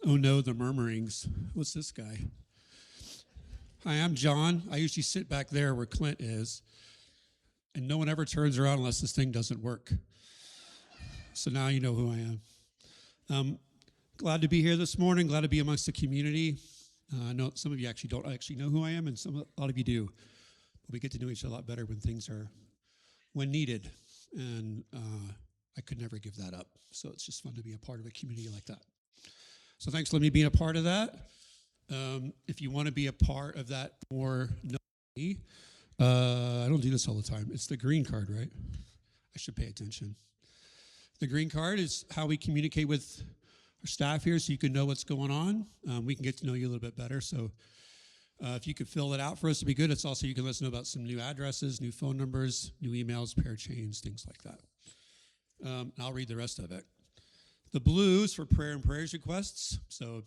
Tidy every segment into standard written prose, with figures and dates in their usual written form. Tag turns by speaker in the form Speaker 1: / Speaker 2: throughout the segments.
Speaker 1: Oh no, the murmurings. What's this guy? Hi, I'm John. I usually sit back there where Clint is, and no one ever turns around unless this thing doesn't work. So now you know who I am. Glad to be here this morning. Glad to be amongst the community. I know some of you actually don't actually know who I am, and a lot of you do. But we get to know each other a lot better when needed. And I could never give that up. So it's just fun to be a part of a community like that. So thanks for letting me be a part of that. If you want to be a part of that more, know me. I don't do this all the time. It's the green card, right? I should pay attention. The green card is how we communicate with our staff here so you can know what's going on. We can get to know you a little bit better. So if you could fill it out for us, it'd be good. It's also, you can let us know about some new addresses, new phone numbers, new emails, pair chains, things like that. I'll read the rest of it. The blue is for prayer and prayers requests. So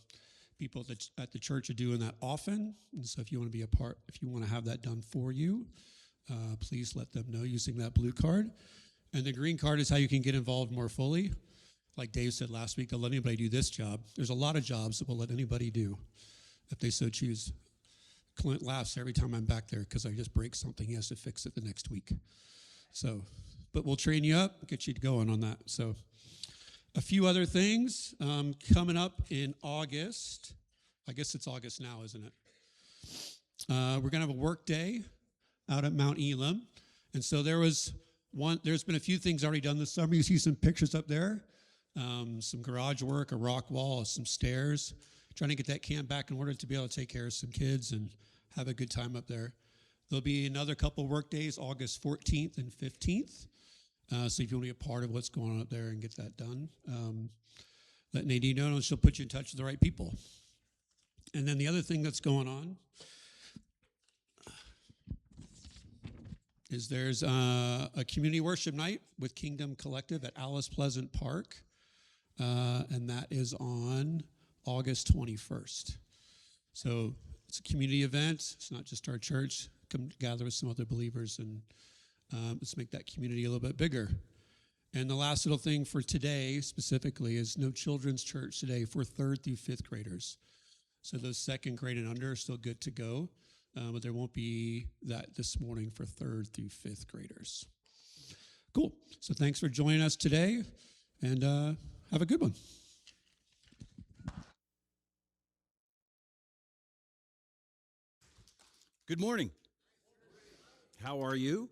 Speaker 1: people at the church are doing that often. And so if you want to be a part, if you want to have that done for you, please let them know using that blue card. And the green card is how you can get involved more fully. Like Dave said last week, they'll let anybody do this job. There's a lot of jobs that we'll let anybody do if they so choose. Clint laughs every time I'm back there because I just break something. He has to fix it the next week. So, but we'll train you up, get you going on that. So a few other things coming up in August. I guess it's August now, isn't it? We're going to have a work day out at Mount Elam. And so there's been a few things already done this summer. You see some pictures up there. Some garage work, a rock wall, some stairs. Trying to get that camp back in order to be able to take care of some kids and have a good time up there. There'll be another couple work days, August 14th and 15th. So if you want to be a part of what's going on up there and get that done, let Nadine know and she'll put you in touch with the right people. And then the other thing that's going on is there's a community worship night with Kingdom Collective at Alice Pleasant Park. And that is on August 21st. So it's a community event. It's not just our church. Come gather with some other believers and let's make that community a little bit bigger. And the last little thing for today specifically is no children's church today for 3rd through 5th graders. So those 2nd grade and under are still good to go, but there won't be that this morning for 3rd through 5th graders. Cool. So thanks for joining us today, and have a good one.
Speaker 2: Good morning. How are you?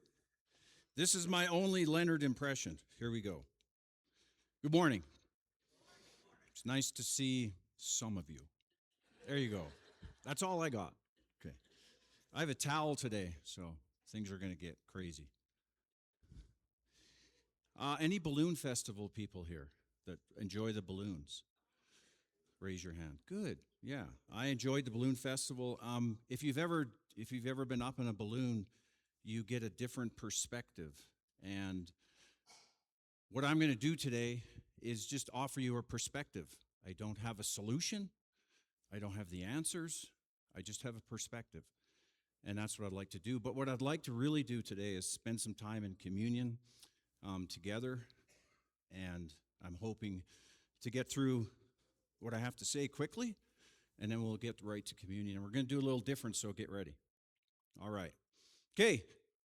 Speaker 2: This is my only Leonard impression. Here we go. Good morning. It's nice to see some of you. There you go. That's all I got. Okay. I have a towel today, so things are going to get crazy. Any balloon festival people here that enjoy the balloons? Raise your hand. Good. Yeah, I enjoyed the balloon festival. If you've ever been up in a balloon, you get a different perspective. And what I'm going to do today is just offer you a perspective. I don't have a solution. I don't have the answers. I just have a perspective. And that's what I'd like to do. But what I'd like to really do today is spend some time in communion together. And I'm hoping to get through what I have to say quickly, and then we'll get right to communion. And we're going to do a little different, so get ready. All right. Okay,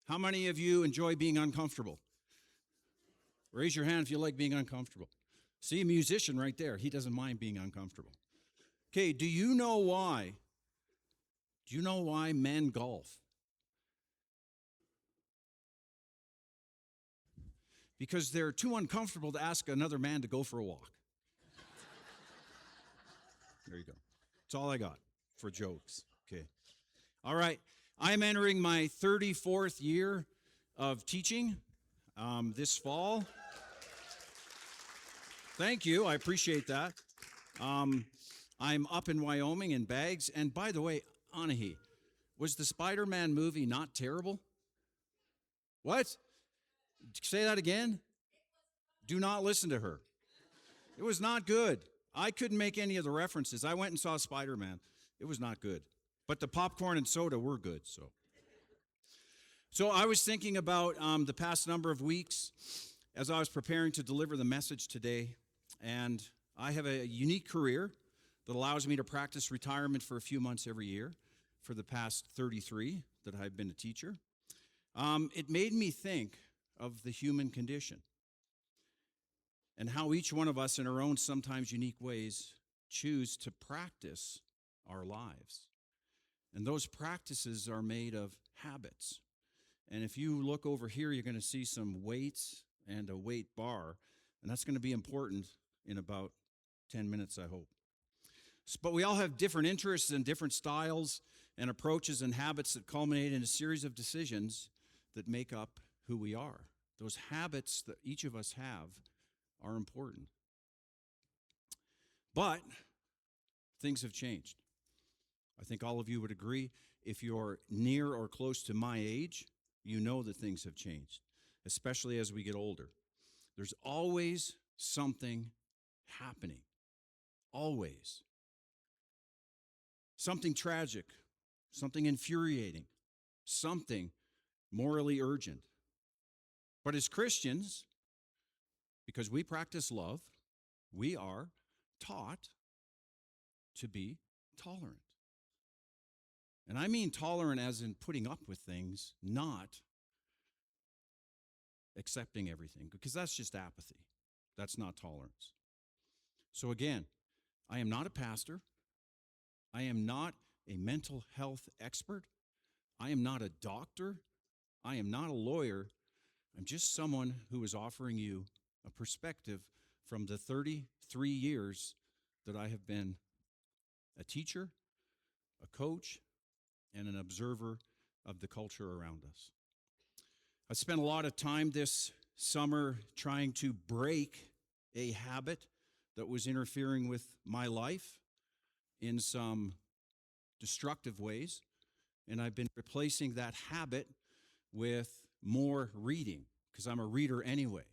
Speaker 2: how many of you enjoy being uncomfortable? Raise your hand if you like being uncomfortable. See, a musician right there. He doesn't mind being uncomfortable. Okay, do you know why? Do you know why men golf? Because they're too uncomfortable to ask another man to go for a walk. There you go. That's all I got for jokes. Okay. All right. I'm entering my 34th year of teaching this fall. Thank you. I appreciate that. I'm up in Wyoming in Bags. And by the way, Anahi, was the Spider-Man movie not terrible? What? Say that again? Do not listen to her. It was not good. I couldn't make any of the references. I went and saw Spider-Man. It was not good. But the popcorn and soda were good. So I was thinking about the past number of weeks as I was preparing to deliver the message today. And I have a unique career that allows me to practice retirement for a few months every year for the past 33 that I've been a teacher. It made me think of the human condition and how each one of us in our own sometimes unique ways choose to practice our lives. And those practices are made of habits. And if you look over here, you're going to see some weights and a weight bar, and that's going to be important in about 10 minutes, I hope. But we all have different interests and different styles and approaches and habits that culminate in a series of decisions that make up who we are. Those habits that each of us have are important. But things have changed. I think all of you would agree. If you're near or close to my age, you know that things have changed, especially as we get older. There's always something happening. Always. Something tragic, something infuriating, something morally urgent. But as Christians, because we practice love, we are taught to be tolerant. And I mean tolerant as in putting up with things, not accepting everything, because that's just apathy. That's not tolerance. So again, I am not a pastor. I am not a mental health expert. I am not a doctor. I am not a lawyer. I'm just someone who is offering you a perspective from the 33 years that I have been a teacher, a coach, and an observer of the culture around us. I spent a lot of time this summer trying to break a habit that was interfering with my life in some destructive ways, and I've been replacing that habit with more reading, because I'm a reader anyway.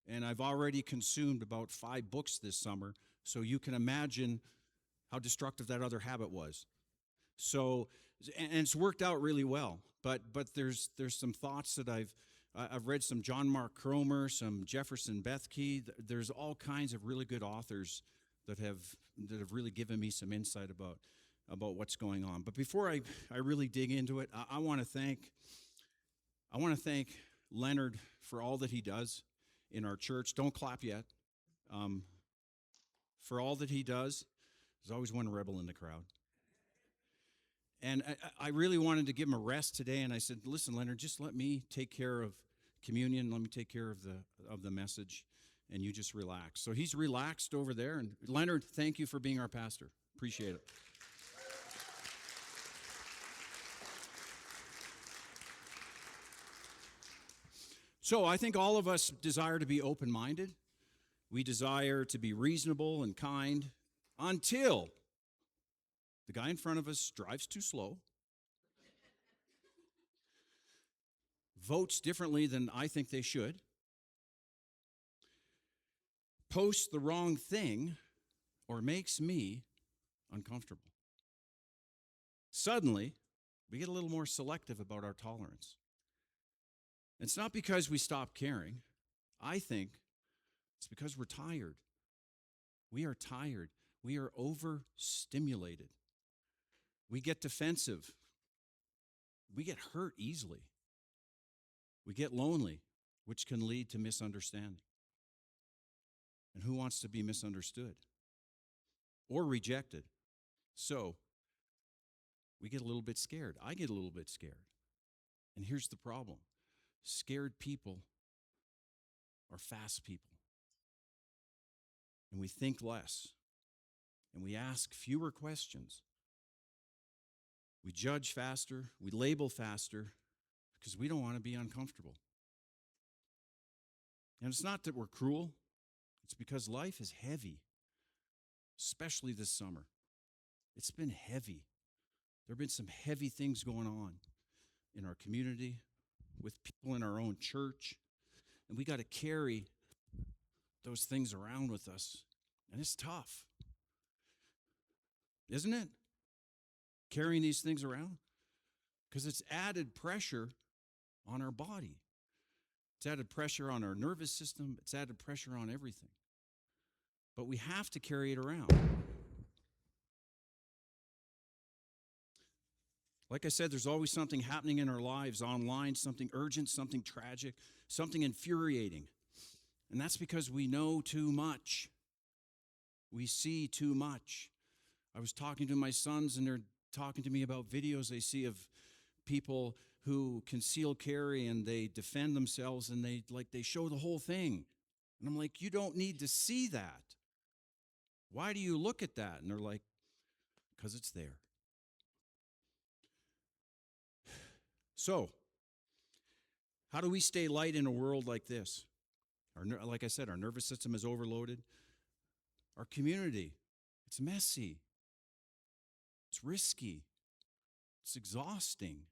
Speaker 2: And I've already consumed about 5 books this summer, so you can imagine how destructive that other habit was. So, and it's worked out really well. But there's some thoughts that I've read, some John Mark Cromer, some Jefferson Bethke. There's all kinds of really good authors that have really given me some insight about what's going on. But before I really dig into it, I want to thank Leonard for all that he does in our church. Don't clap yet. For all that he does, there's always one rebel in the crowd. And I really wanted to give him a rest today, and I said, listen, Leonard, just let me take care of communion, let me take care of the message, and you just relax. So he's relaxed over there, and Leonard, thank you for being our pastor. Appreciate it. So I think all of us desire to be open-minded. We desire to be reasonable and kind until the guy in front of us drives too slow, votes differently than I think they should, posts the wrong thing, or makes me uncomfortable. Suddenly, we get a little more selective about our tolerance. It's not because we stop caring. I think it's because we're tired. We are tired. We are overstimulated. We get defensive. We get hurt easily. We get lonely, which can lead to misunderstanding. And who wants to be misunderstood or rejected? So we get a little bit scared. I get a little bit scared. And here's the problem. Scared people are fast people. And we think less. And we ask fewer questions. We judge faster. We label faster because we don't want to be uncomfortable. And it's not that we're cruel. It's because life is heavy, especially this summer. It's been heavy. There have been some heavy things going on in our community, with people in our own church, and we got to carry those things around with us, and it's tough, isn't it? Carrying these things around, because it's added pressure on our body. It's added pressure on our nervous system. It's added pressure on everything. But we have to carry it around. Like I said, there's always something happening in our lives online, something urgent, something tragic, something infuriating. And that's because we know too much. We see too much. I was talking to my sons, and they're talking to me about videos they see of people who conceal carry and they defend themselves, and they show the whole thing. And I'm like, you don't need to see that. Why do you look at that? And they're like, because it's there. So, how do we stay light in a world like this? Like I said, our nervous system is overloaded. Our community, it's messy. It's risky. It's exhausting.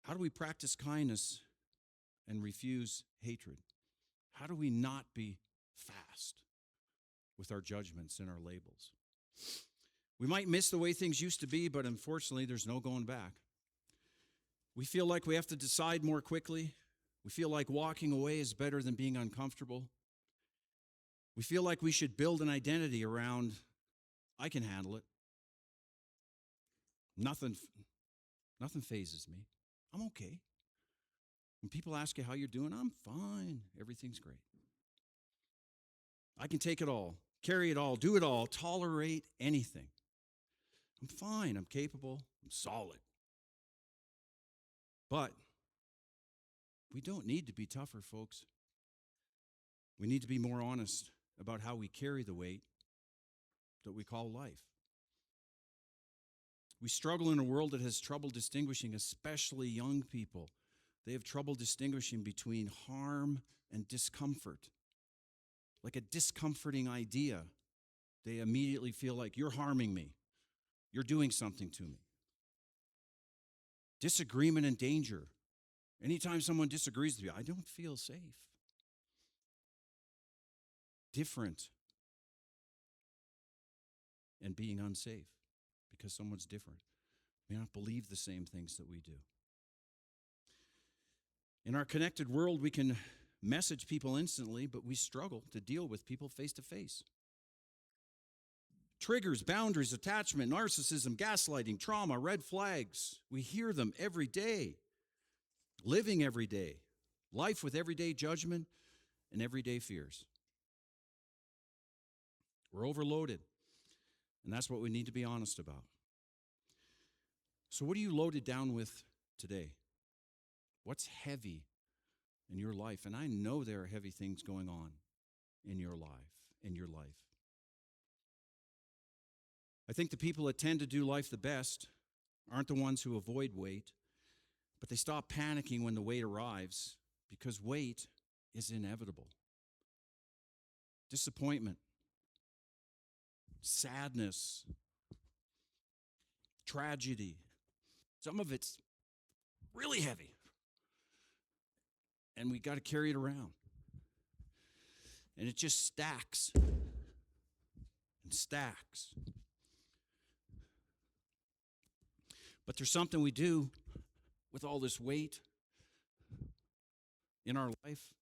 Speaker 2: How do we practice kindness and refuse hatred? How do we not be fast with our judgments and our labels? We might miss the way things used to be, but unfortunately, there's no going back. We feel like we have to decide more quickly. We feel like walking away is better than being uncomfortable. We feel like we should build an identity around, I can handle it. Nothing phases me. I'm okay. When people ask you how you're doing, I'm fine. Everything's great. I can take it all, carry it all, do it all, tolerate anything. I'm fine. I'm capable. I'm solid. But we don't need to be tougher, folks. We need to be more honest about how we carry the weight that we call life. We struggle in a world that has trouble distinguishing, especially young people. They have trouble distinguishing between harm and discomfort. Like a discomforting idea, they immediately feel like, you're harming me. You're doing something to me. Disagreement and danger. Anytime someone disagrees with you, I don't feel safe. Different and being unsafe because someone's different. May not believe the same things that we do. In our connected world, we can message people instantly, but we struggle to deal with people face to face. Triggers, boundaries, attachment, narcissism, gaslighting, trauma, red flags. We hear them every day. Living every day. Life with everyday judgment and everyday fears. We're overloaded, and that's what we need to be honest about. So what are you loaded down with today? What's heavy in your life? And I know there are heavy things going on in your life. I think the people that tend to do life the best aren't the ones who avoid weight, but they stop panicking when the weight arrives, because weight is inevitable. Disappointment, sadness, tragedy. Some of it's really heavy. And we got to carry it around. And it just stacks and stacks. But there's something we do with all this weight in our life.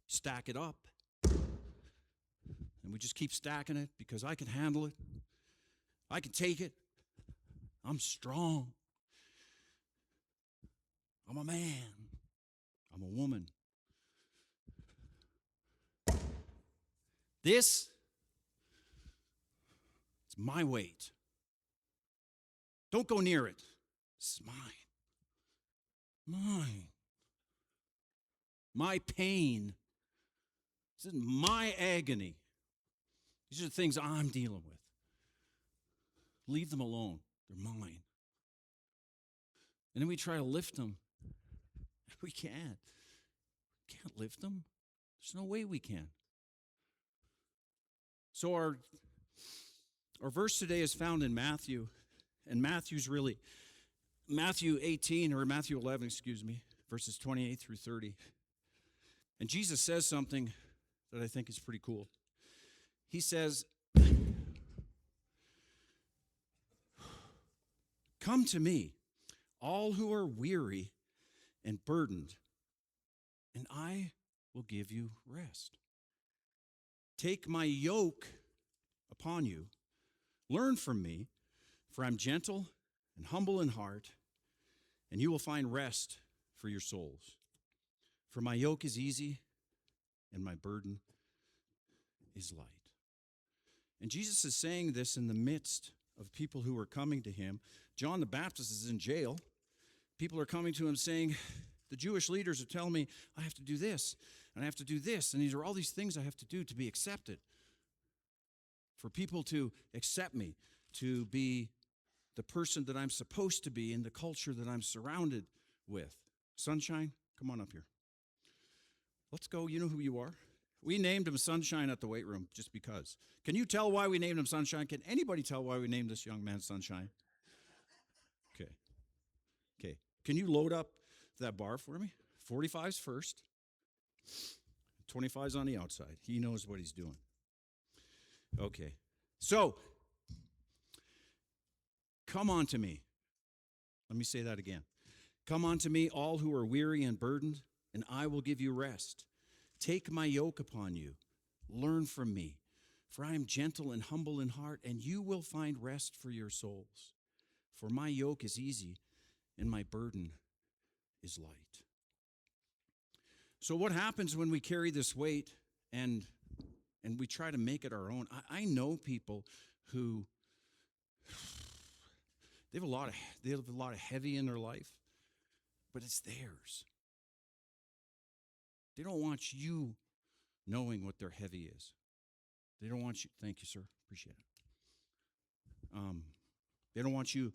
Speaker 2: Stack it up. And we just keep stacking it because I can handle it. I can take it. I'm strong. I'm a man. I'm a woman. This, it's my weight. Don't go near it. This is mine. Mine. My pain. This is my agony. These are the things I'm dealing with. Leave them alone. They're mine. And then we try to lift them. We can't. We can't lift them. There's no way we can. So our verse today is found in Matthew. And Matthew 11, verses 28 through 30. And Jesus says something that I think is pretty cool. He says, "Come to me, all who are weary and burdened, and I will give you rest. Take my yoke upon you. Learn from me, For I'm gentle and humble in heart, and you will find rest for your souls. For my yoke is easy and my burden is light. And Jesus is saying this in the midst of people who are coming to him. John the Baptist is in jail. People are coming to him saying, the Jewish leaders are telling me I have to do this, and I have to do this, and these are all these things I have to do to be accepted. For people to accept me, to be the person that I'm supposed to be in the culture that I'm surrounded with. Sunshine, come on up here. Let's go. You know who you are. We named him Sunshine at the weight room just because. Can you tell why we named him Sunshine? Can anybody tell why we named this young man Sunshine? Okay. Okay. Can you load up that bar for me? 45's first. 25's on the outside. He knows what he's doing. Okay. So, come on to me. Let me say that again. Come on to me, all who are weary and burdened, and I will give you rest. Take my yoke upon you. Learn from me, for I am gentle and humble in heart, and you will find rest for your souls. For my yoke is easy, and my burden is light. So what happens when we carry this weight and we try to make it our own? I know people who they have a lot of heavy in their life, but it's theirs. They don't want you knowing what their heavy is. They don't want you. Thank you, sir. Appreciate it. They don't want you.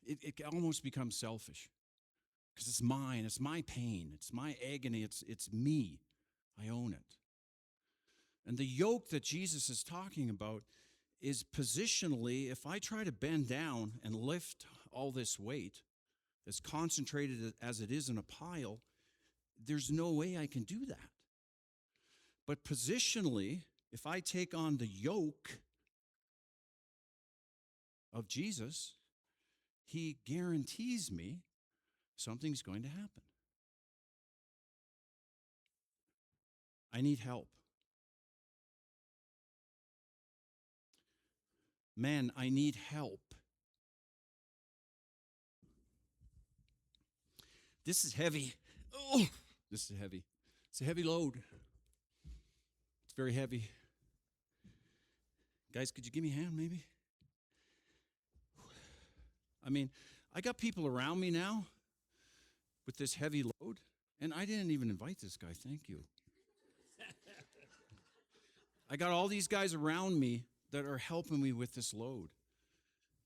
Speaker 2: It almost becomes selfish because it's mine. It's my pain. It's my agony. It's me. I own it. And the yoke that Jesus is talking about is positionally, if I try to bend down and lift all this weight, as concentrated as it is in a pile, there's no way I can do that. But positionally, if I take on the yoke of Jesus, he guarantees me something's going to happen. I need help. Man, I need help. This is heavy. Oh, this is heavy. It's a heavy load. It's very heavy. Guys, could you give me a hand maybe? I mean, I got people around me now with this heavy load, and I didn't even invite this guy. Thank you. I got all these guys around me that are helping me with this load.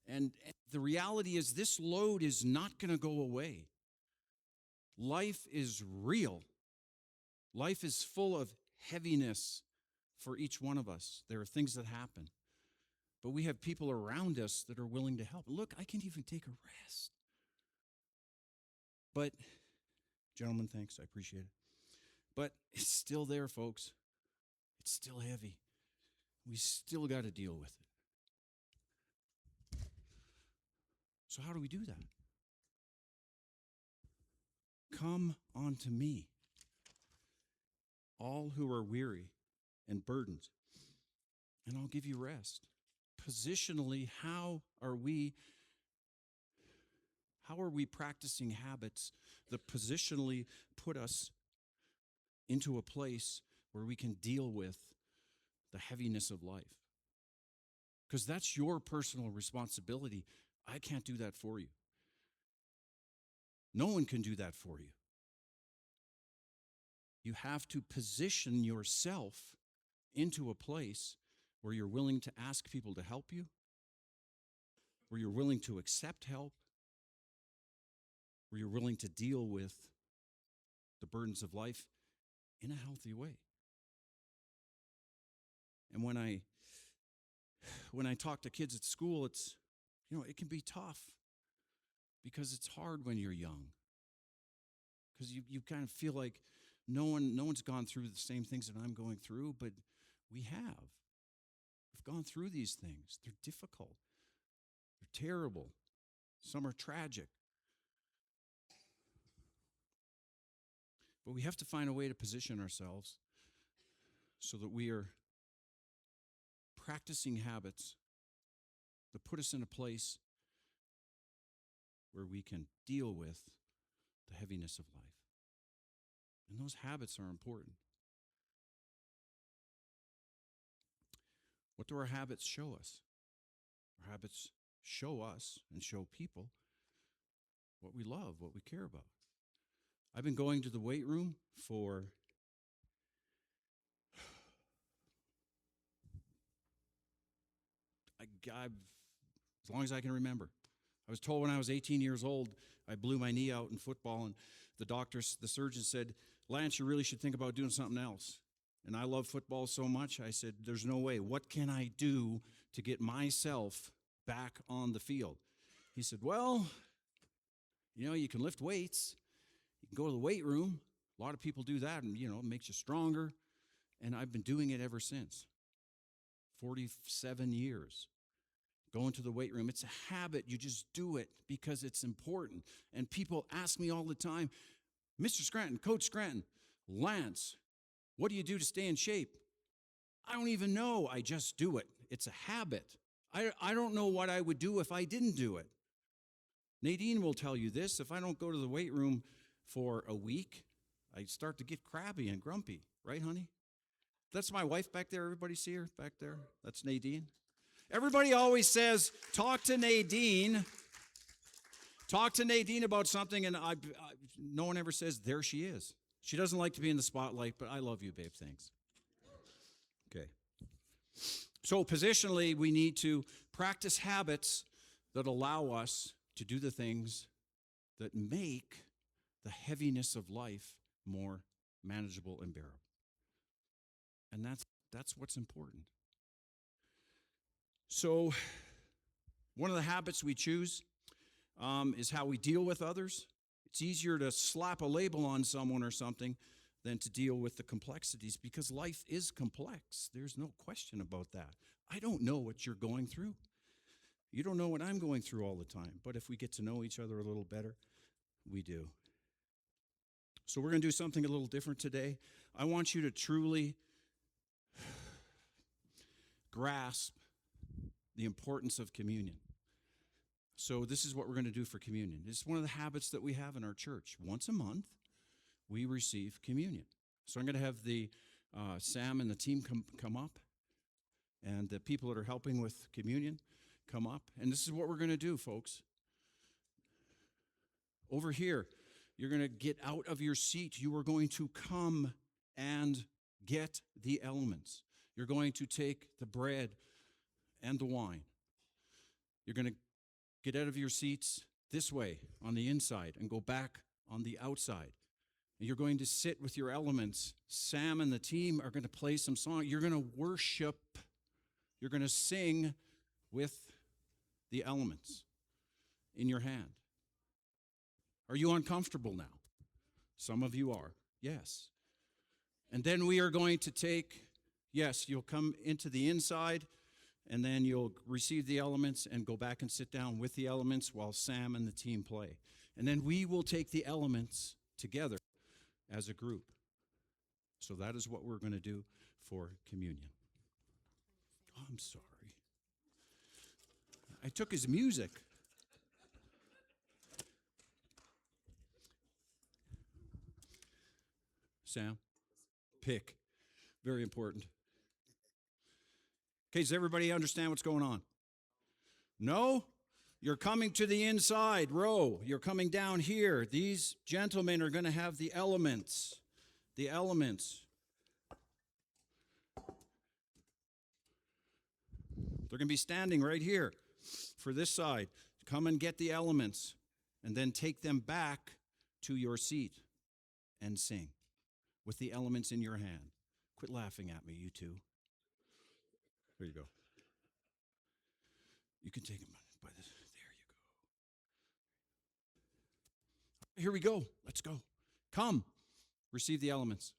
Speaker 2: And the reality is this load is not going to go away. Life is real. Life is full of heaviness for each one of us. There are things that happen. But we have people around us that are willing to help. Look, I can't even take a rest. But, gentlemen, thanks. I appreciate it. But it's still there, folks. It's still heavy. We still got to deal with it. So how do we do that? Come unto me, all who are weary and burdened, and I'll give you rest. Positionally, how are we practicing habits that positionally put us into a place where we can deal with the heaviness of life? Because that's your personal responsibility. I can't do that for you. No one can do that for you. You have to position yourself into a place where you're willing to ask people to help you, where you're willing to accept help, where you're willing to deal with the burdens of life in a healthy way. And when I talk to kids at school, it's, it can be tough because it's hard when you're young. Because you kind of feel like no one's gone through the same things that I'm going through, but we have. We've gone through these things. They're difficult. They're terrible. Some are tragic. But we have to find a way to position ourselves so that we are practicing habits to put us in a place where we can deal with the heaviness of life. And those habits are important. What do our habits show us? Our habits show us and show people what we love, what we care about. I've been going to the weight room for as long as I can remember. I was told when I was 18 years old, I blew my knee out in football, and the surgeon said, Lance, you really should think about doing something else. And I love football so much, I said, there's no way. What can I do to get myself back on the field? He said, well, you can lift weights. You can go to the weight room. A lot of people do that, and, it makes you stronger. And I've been doing it ever since. 47 years. Going to the weight room. It's a habit. You just do it because it's important. And people ask me all the time, Mr. Scranton, Coach Scranton, Lance, what do you do to stay in shape? I don't even know. I just do it. It's a habit. I don't know what I would do if I didn't do it. Nadine will tell you this. If I don't go to the weight room for a week, I start to get crabby and grumpy. Right, honey? That's my wife back there. Everybody see her back there? That's Nadine. Everybody always says, talk to Nadine. Talk to Nadine about something, and no one ever says, there she is. She doesn't like to be in the spotlight, but I love you, babe. Thanks. Okay. So positionally, we need to practice habits that allow us to do the things that make the heaviness of life more manageable and bearable. And that's what's important. So one of the habits we choose is how we deal with others. It's easier to slap a label on someone or something than to deal with the complexities, because life is complex. There's no question about that. I don't know what you're going through. You don't know what I'm going through all the time. But if we get to know each other a little better, we do. So we're going to do something a little different today. I want you to truly grasp the importance of communion. So this is what we're going to do for communion. It's one of the habits that we have in our church. Once a month, we receive communion. So I'm going to have the Sam and the team come up, and the people that are helping with communion come up. And this is what we're going to do, folks. Over here, you're going to get out of your seat. You are going to come and get the elements. You're going to take the bread and the wine. You're going to get out of your seats this way on the inside and go back on the outside. And you're going to sit with your elements. Sam and the team are going to play some song. You're going to worship. You're going to sing with the elements in your hand. Are you uncomfortable now? Some of you are. Yes. And then we are going to take, yes, you'll come into the inside, and then you'll receive the elements and go back and sit down with the elements while Sam and the team play. And then we will take the elements together as a group. So that is what we're going to do for communion. Oh, I'm sorry. I took his music. Sam, pick. Very important. Okay, does everybody understand what's going on? No? You're coming to the inside row. You're coming down here. These gentlemen are going to have the elements. The elements. They're going to be standing right here for this side. Come and get the elements, and then take them back to your seat and sing with the elements in your hand. Quit laughing at me, you two. There you go. You can take them by this. There you go. Here we go. Let's go. Come. Receive the elements.